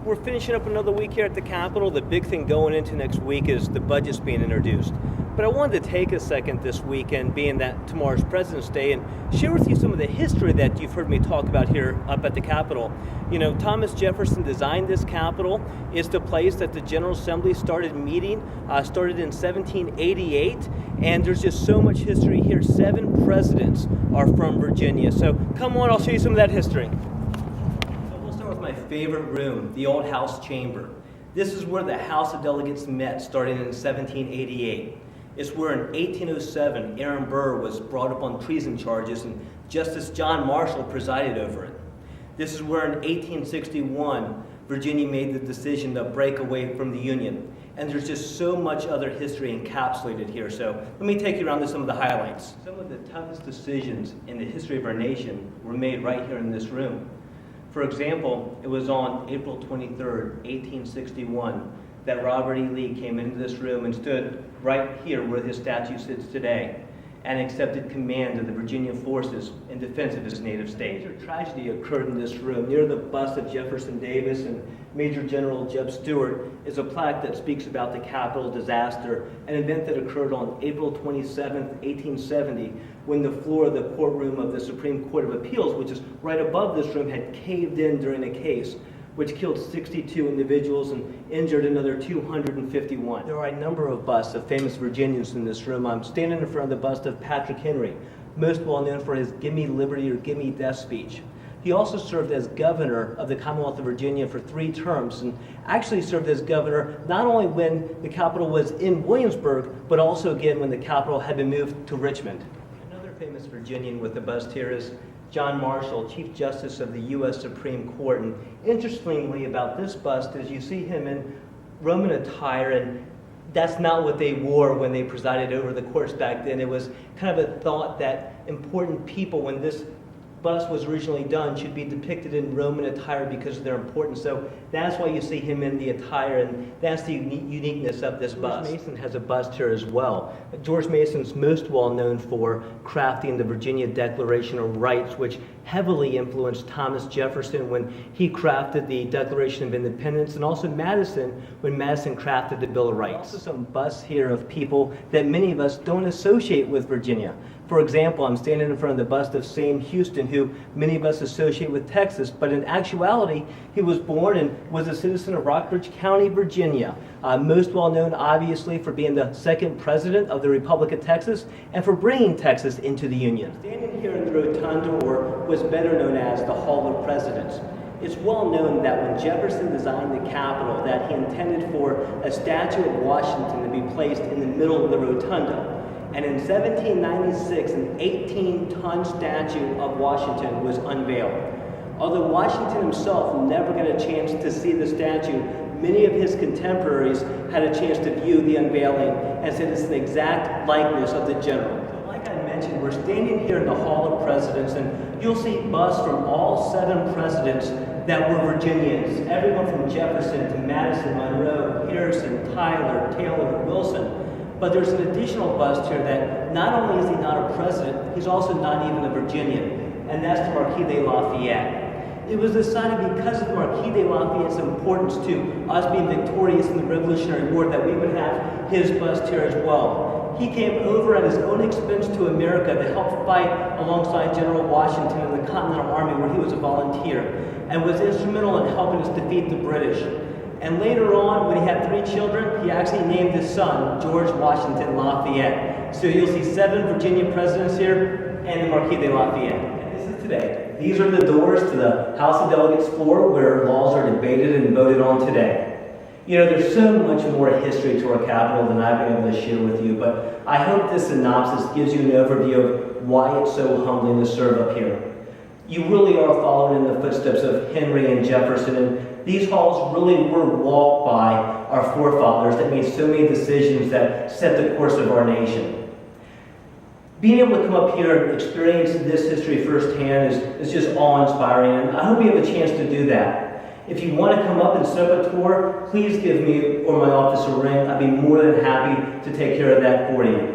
We're finishing up another week here at the Capitol. The big thing going into next week is the budget's being introduced. But I wanted to take a second this weekend, being that tomorrow's President's Day, and share with you some of the history that you've heard me talk about here up at the Capitol. You know, Thomas Jefferson designed this Capitol. It's the place that the General Assembly started meeting, started in 1788, and there's just so much history here. 7 presidents are from Virginia. So come on, I'll show you some of that history. My favorite room, the old House chamber. This is where the House of Delegates met starting in 1788. It's where in 1807 Aaron Burr was brought up on treason charges and Justice John Marshall presided over it. This is where in 1861 Virginia made the decision to break away from the Union. And there's just so much other history encapsulated here. So let me take you around to some of the highlights. Some of the toughest decisions in the history of our nation were made right here in this room. For example, it was on April 23rd, 1861, that Robert E. Lee came into this room and stood right here where his statue sits today and accepted command of the Virginia forces in defense of his native state. A major tragedy occurred in this room. Near the bust of Jefferson Davis and Major General Jeb Stuart is a plaque that speaks about the Capitol disaster, an event that occurred on April 27, 1870, when the floor of the courtroom of the Supreme Court of Appeals, which is right above this room, had caved in during a case, which killed 62 individuals and injured another 251. There are a number of busts of famous Virginians in this room. I'm standing in front of the bust of Patrick Henry, most well known for his "Gimme Liberty" or "Gimme Death" speech. He also served as governor of the Commonwealth of Virginia for 3 terms, and actually served as governor not only when the capital was in Williamsburg, but also again when the capital had been moved to Richmond. Another famous Virginian with a bust here is John Marshall, Chief Justice of the U.S. Supreme Court. And interestingly about this bust is you see him in Roman attire, and that's not what they wore when they presided over the courts back then. It was kind of a thought that important people, when this bust was originally done, should be depicted in Roman attire because of their importance. So that's why you see him in the attire, and that's the uniqueness of this bust. George Mason has a bust here as well. George Mason's most well known for crafting the Virginia Declaration of Rights, which heavily influenced Thomas Jefferson when he crafted the Declaration of Independence, and also Madison when Madison crafted the Bill of Rights. Also some busts here of people that many of us don't associate with Virginia. For example, I'm standing in front of the bust of Sam Houston, who many of us associate with Texas, but in actuality, he was born and was a citizen of Rockbridge County, Virginia. Most well known, obviously, for being the 2nd president of the Republic of Texas and for bringing Texas into the Union. Standing here in the Rotunda, or was better known as the Hall of Presidents, it's well known that when Jefferson designed the Capitol, that he intended for a statue of Washington to be placed in the middle of the Rotunda. And in 1796, an 18-ton statue of Washington was unveiled. Although Washington himself never got a chance to see the statue, many of his contemporaries had a chance to view the unveiling and said it's the exact likeness of the general. So like I mentioned, we're standing here in the Hall of Presidents, and you'll see busts from all 7 presidents that were Virginians. Everyone from Jefferson to Madison, Monroe, Harrison, Tyler, Taylor, Wilson. But there's an additional bust here that not only is he not a president, he's also not even a Virginian, and that's the Marquis de Lafayette. It was decided because of the Marquis de Lafayette's importance to us being victorious in the Revolutionary War that we would have his bust here as well. He came over at his own expense to America to help fight alongside General Washington in the Continental Army, where he was a volunteer, and was instrumental in helping us defeat the British. And later on, when he had 3 children, he actually named his son George Washington Lafayette. So you'll see 7 Virginia presidents here and the Marquis de Lafayette. And this is today. These are the doors to the House of Delegates floor where laws are debated and voted on today. You know, there's so much more history to our Capitol than I've been able to share with you, but I hope this synopsis gives you an overview of why it's so humbling to serve up here. You really are following in the footsteps of Henry and Jefferson, and these halls really were walked by our forefathers that made so many decisions that set the course of our nation. Being able to come up here and experience this history firsthand is just awe-inspiring, and I hope you have a chance to do that. If you want to come up and set up a tour, please give me or my office a ring. I'd be more than happy to take care of that for you.